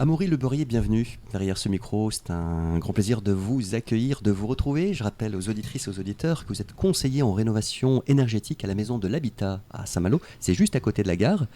Amaury Le Beurrier, bienvenue derrière ce micro. C'est un grand plaisir de vous accueillir, de vous retrouver. Je rappelle aux auditrices et aux auditeurs que vous êtes conseiller en rénovation énergétique à la Maison de l'Habitat à Saint-Malo. C'est juste à côté de la gare.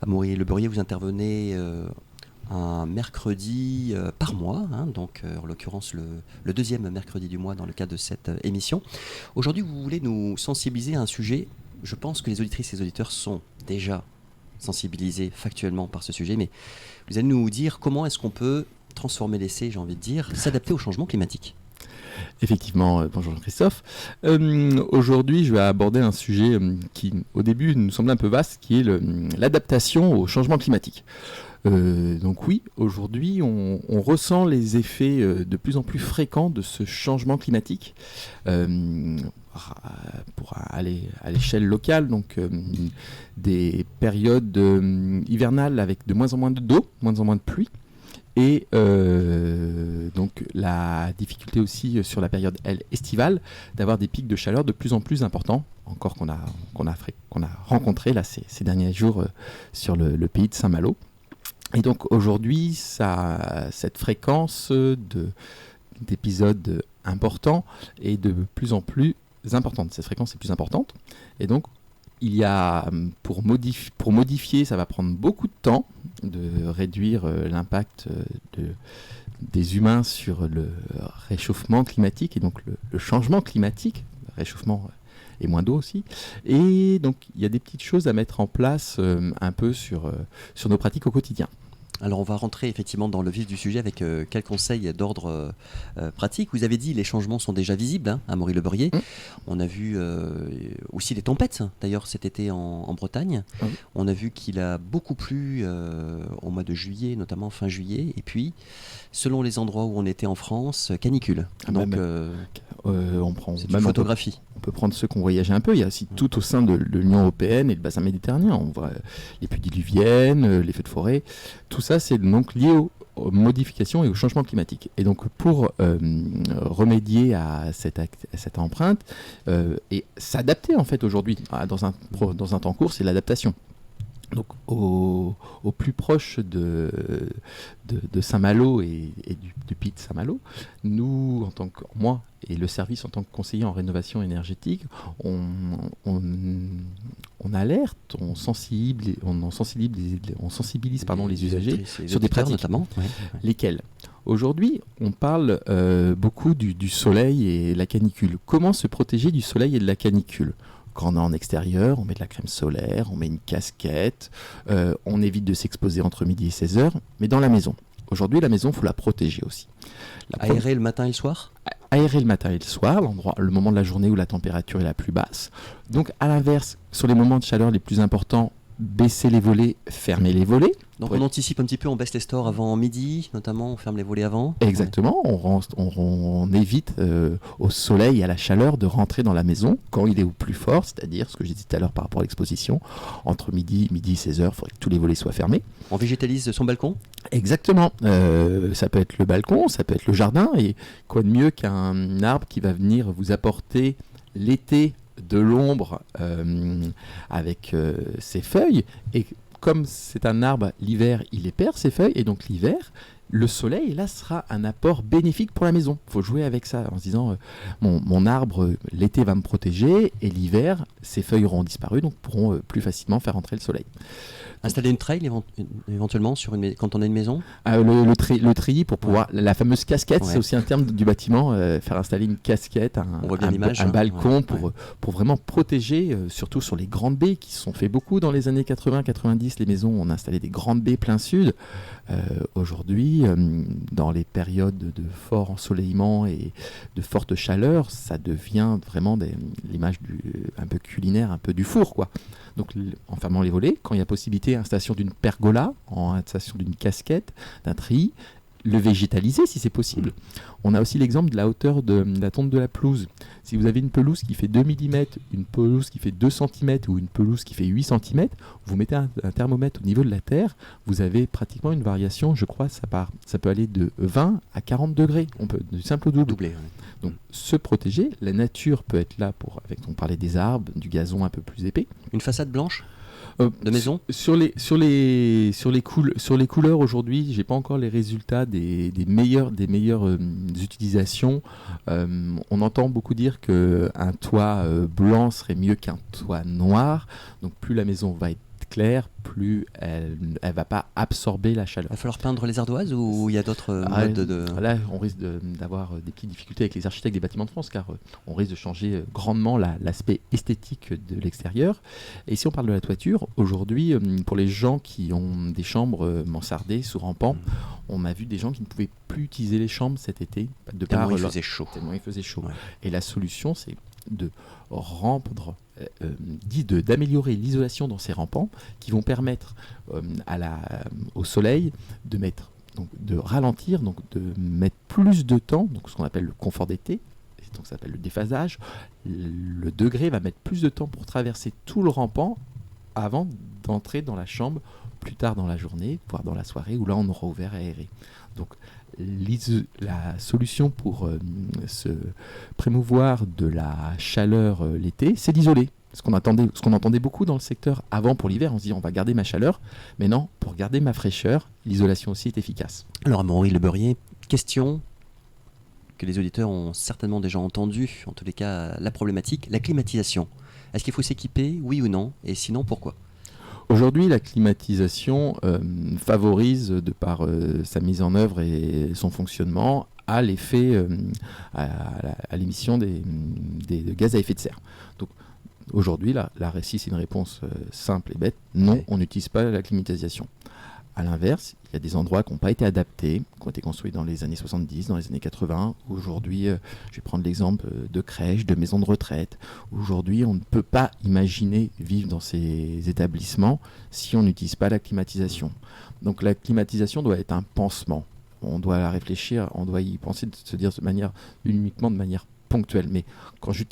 Amaury Le Beurrier, vous intervenez un mercredi par mois, donc en l'occurrence le deuxième mercredi du mois dans le cadre de cette émission. Aujourd'hui, vous voulez nous sensibiliser à un sujet. Je pense que les auditrices et les auditeurs sont déjà sensibilisés factuellement par ce sujet, mais vous allez nous dire comment est-ce qu'on peut transformer l'essai, j'ai envie de dire, s'adapter au changement climatique. Effectivement, bonjour Christophe. Aujourd'hui, je vais aborder un sujet qui, au début, nous semble un peu vaste, qui est l'adaptation au changement climatique. Donc oui, aujourd'hui, on ressent les effets de plus en plus fréquents de ce changement climatique. Pour aller à l'échelle locale, donc des périodes hivernales avec de moins en moins d'eau, moins en moins de pluie, et donc la difficulté aussi sur la période estivale d'avoir des pics de chaleur de plus en plus importants, encore qu'on a rencontré là ces derniers jours sur le pays de Saint-Malo. Et donc aujourd'hui, cette fréquence d'épisodes importants est de plus en plus importante. Cette fréquence est plus importante. Et donc, il y a, pour modifier, ça va prendre beaucoup de temps de réduire l'impact des humains sur le réchauffement climatique et donc le changement climatique, le réchauffement et moins d'eau aussi. Et donc, il y a des petites choses à mettre en place un peu sur nos pratiques au quotidien. Alors on va rentrer effectivement dans le vif du sujet avec quelques conseils d'ordre pratique. Vous avez dit les changements sont déjà visibles, Amaury Le Beurrier. On a vu aussi les tempêtes, d'ailleurs cet été en Bretagne. On a vu qu'il a beaucoup plu au mois de juillet, notamment fin juillet. Et puis, selon les endroits où on était en France, canicule. Donc on prend c'est une photographie. On peut prendre ceux qui ont voyagé un peu. Il y a aussi tout au sein de l'Union européenne et le bassin méditerranéen. On voit les pluies diluviennes, les feux de forêt. Tout ça, c'est donc lié aux modifications et au changement climatique. Et donc, pour remédier à cette empreinte et s'adapter en fait aujourd'hui dans un temps court, c'est l'adaptation. Donc au plus proche de Saint-Malo et du pays de Saint-Malo, nous, moi et le service en tant que conseiller en rénovation énergétique, on alerte, on sensibilise les usagers sur des pratiques, notamment. Lesquelles. Aujourd'hui, on parle beaucoup du soleil et la canicule. Comment se protéger du soleil et de la canicule ? Quand on est en extérieur, on met de la crème solaire, on met une casquette, on évite de s'exposer entre midi et 16h, mais dans la maison. Aujourd'hui, la maison, il faut la protéger aussi. Aérer le matin et le soir ? Aérer le matin et le soir, le moment de la journée où la température est la plus basse. Donc, à l'inverse, sur les moments de chaleur les plus importants, baisser les volets, fermer les volets. Donc on anticipe un petit peu, on baisse les stores avant midi, notamment, on ferme les volets avant. Exactement, on évite au soleil et à la chaleur de rentrer dans la maison quand il est au plus fort, c'est-à-dire ce que j'ai dit tout à l'heure par rapport à l'exposition, entre midi et 16h, il faudrait que tous les volets soient fermés. On végétalise son balcon ? Exactement, ça peut être le balcon, ça peut être le jardin, et quoi de mieux qu'un arbre qui va venir vous apporter l'été de l'ombre avec ses feuilles, et comme c'est un arbre, l'hiver il perd ses feuilles, et donc l'hiver le soleil là sera un apport bénéfique pour la maison. Il faut jouer avec ça en se disant mon arbre l'été va me protéger et l'hiver ses feuilles auront disparu, donc pourront plus facilement faire entrer le soleil. Installer une trail éventuellement quand on a une maison ? Le treillis pour pouvoir, la fameuse casquette, c'est aussi un terme du bâtiment, faire installer une casquette, un balcon pour vraiment protéger, surtout sur les grandes baies qui se sont fait beaucoup dans les années 80-90, les maisons, on a installé des grandes baies plein sud. Aujourd'hui, dans les périodes de fort ensoleillement et de forte chaleur, ça devient vraiment l'image un peu culinaire, un peu du four, quoi. Donc en fermant les volets, quand il y a possibilité, installation d'une pergola, installation d'une casquette, d'un treillis, le végétaliser si c'est possible. On a aussi l'exemple de la hauteur de la tonte de la pelouse. Si vous avez une pelouse qui fait 2 mm, une pelouse qui fait 2 cm ou une pelouse qui fait 8 cm, vous mettez un thermomètre au niveau de la terre, vous avez pratiquement une variation, je crois, ça peut aller de 20 à 40 degrés. On peut du simple au double. Doubler. Donc se protéger, la nature peut être là on parlait des arbres, du gazon un peu plus épais. Une façade blanche ? de maison. Sur les couleurs aujourd'hui, j'ai pas encore les résultats des meilleures utilisations. On entend beaucoup dire qu'un toit blanc serait mieux qu'un toit noir. Donc plus la maison va être claire, plus elle va pas absorber la chaleur. Il va falloir peindre les ardoises ou il y a d'autres modes de... Là, on risque d'avoir des petites difficultés avec les architectes des bâtiments de France, car on risque de changer grandement l'aspect esthétique de l'extérieur. Et si on parle de la toiture, aujourd'hui, pour les gens qui ont des chambres mansardées sous rampant, on a vu des gens qui ne pouvaient plus utiliser les chambres cet été. Tellement il faisait chaud. Ouais. Et la solution, c'est de rendre, d'améliorer l'isolation dans ces rampants qui vont permettre au soleil de ralentir, donc de mettre plus de temps, donc ce qu'on appelle le confort d'été, donc ça s'appelle le déphasage. Le degré va mettre plus de temps pour traverser tout le rampant avant d'entrer dans la chambre plus tard dans la journée, voire dans la soirée, où là on aura ouvert aéré. Donc la solution pour se prémouvoir de la chaleur l'été, c'est d'isoler. Ce qu'on entendait beaucoup dans le secteur avant pour l'hiver, on se dit on va garder ma chaleur, mais non, pour garder ma fraîcheur, l'isolation aussi est efficace. Alors Amaury Le Beurrier, question que les auditeurs ont certainement déjà entendue, en tous les cas la problématique, la climatisation. Est-ce qu'il faut s'équiper, oui ou non, et sinon pourquoi ? Aujourd'hui, la climatisation favorise, de par sa mise en œuvre et son fonctionnement, à l'effet à l'émission de gaz à effet de serre. Donc aujourd'hui, la RSI, c'est une réponse simple et bête. Non, on n'utilise pas la climatisation. À l'inverse, il y a des endroits qui n'ont pas été adaptés, qui ont été construits dans les années 70, dans les années 80. Aujourd'hui, je vais prendre l'exemple de crèches, de maisons de retraite. Aujourd'hui, on ne peut pas imaginer vivre dans ces établissements si on n'utilise pas la climatisation. Donc la climatisation doit être un pansement. On doit la réfléchir, on doit y penser, de se dire uniquement de manière ponctuelle. Mais quand je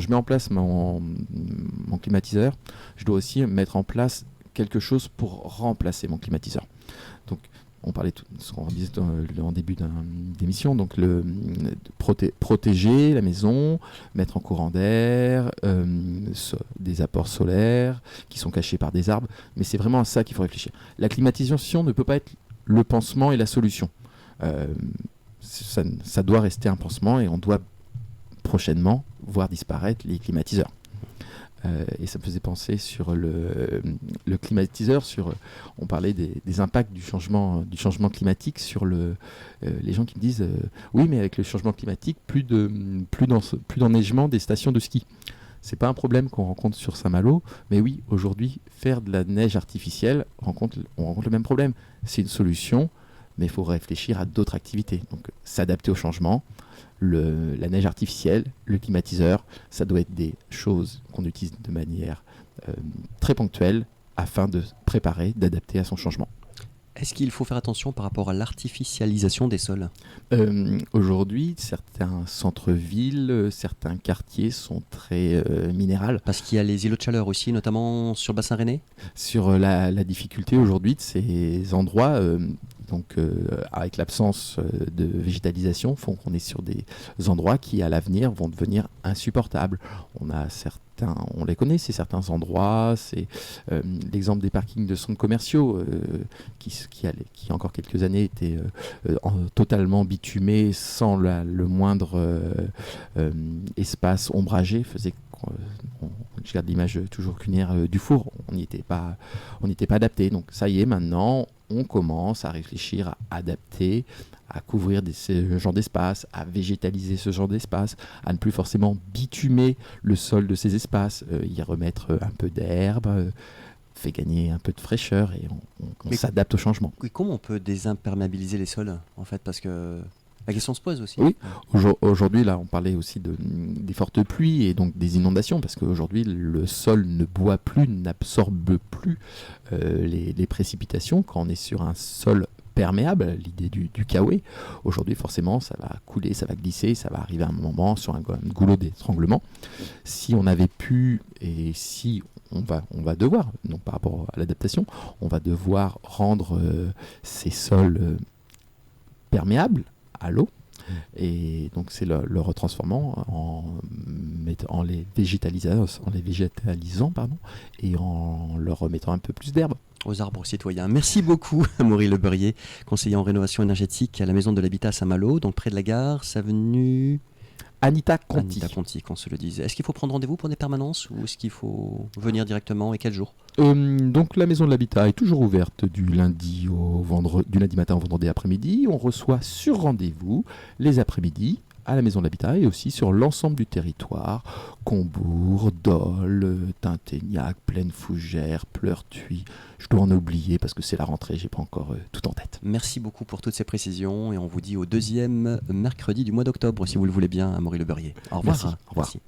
mets en place mon climatiseur, je dois aussi mettre en place quelque chose pour remplacer mon climatiseur. Donc, on parlait de ce qu'on disait en début d'émission, donc protéger la maison, mettre en courant d'air, des apports solaires qui sont cachés par des arbres, mais c'est vraiment à ça qu'il faut réfléchir. La climatisation ne peut pas être le pansement et la solution. Ça doit rester un pansement et on doit prochainement voir disparaître les climatiseurs. Et ça me faisait penser sur le climatiseur, on parlait des impacts du changement climatique sur les gens qui me disent oui, mais avec le changement climatique, plus d'enneigement des stations de ski. C'est pas un problème qu'on rencontre sur Saint-Malo, mais oui, aujourd'hui, faire de la neige artificielle, on rencontre le même problème. C'est une solution, mais il faut réfléchir à d'autres activités. Donc s'adapter au changement. La neige artificielle, le climatiseur, ça doit être des choses qu'on utilise de manière très ponctuelle afin de préparer, d'adapter à son changement. Est-ce qu'il faut faire attention par rapport à l'artificialisation des sols ? Aujourd'hui, certains centres-villes, certains quartiers sont très minérales. Parce qu'il y a les îlots de chaleur aussi, notamment sur le bassin rennais ? Sur la difficulté aujourd'hui de ces endroits, avec l'absence de végétalisation, font qu'on est sur des endroits qui, à l'avenir, vont devenir insupportables. On les connaît, c'est certains endroits, c'est l'exemple des parkings de centres commerciaux qui il y a encore quelques années étaient totalement bitumés sans le moindre espace ombragé, faisait je garde l'image toujours culinaire du four, on n'y était pas adapté. Donc ça y est, maintenant on commence à réfléchir à adapter, à couvrir ce genre d'espace, à végétaliser ce genre d'espace, à ne plus forcément bitumer le sol de ces espaces, y remettre un peu d'herbe, fait gagner un peu de fraîcheur et on s'adapte au changement. Et comment on peut désimperméabiliser les sols en fait, parce que la question se pose aussi. Oui, aujourd'hui là on parlait aussi des fortes pluies et donc des inondations, parce qu'aujourd'hui le sol ne boit plus, n'absorbe plus les précipitations. Quand on est sur un sol perméable, l'idée du Kawe, aujourd'hui forcément ça va couler, ça va glisser, ça va arriver à un moment sur un goulot d'étranglement. Si on avait pu, et si on va devoir, donc par rapport à l'adaptation, on va devoir rendre ces sols perméables à l'eau. Et donc c'est le retransformant en les végétalisant et en leur remettant un peu plus d'herbe. Aux arbres citoyens. Merci beaucoup, Amaury Le Beurrier, conseiller en rénovation énergétique à la Maison de l'Habitat à Saint-Malo, donc près de la gare, avenue Anita Conti. Anita Conti, qu'on se le dise. Est-ce qu'il faut prendre rendez-vous pour des permanences ou est-ce qu'il faut venir directement et quel jour ? Donc la Maison de l'Habitat est toujours ouverte du lundi matin au vendredi après-midi. On reçoit sur rendez-vous les après-midi à la Maison de l'Habitat et aussi sur l'ensemble du territoire, Combourg, Dole, Tinténiac, Plaine Fougère, Pleurtuis. Je dois en oublier parce que c'est la rentrée, j'ai pas encore tout en tête. Merci beaucoup pour toutes ces précisions et on vous dit au 2e mercredi du mois d'octobre si vous le voulez bien, Amaury Le Beurrier. Au revoir. Merci. Au revoir. Merci.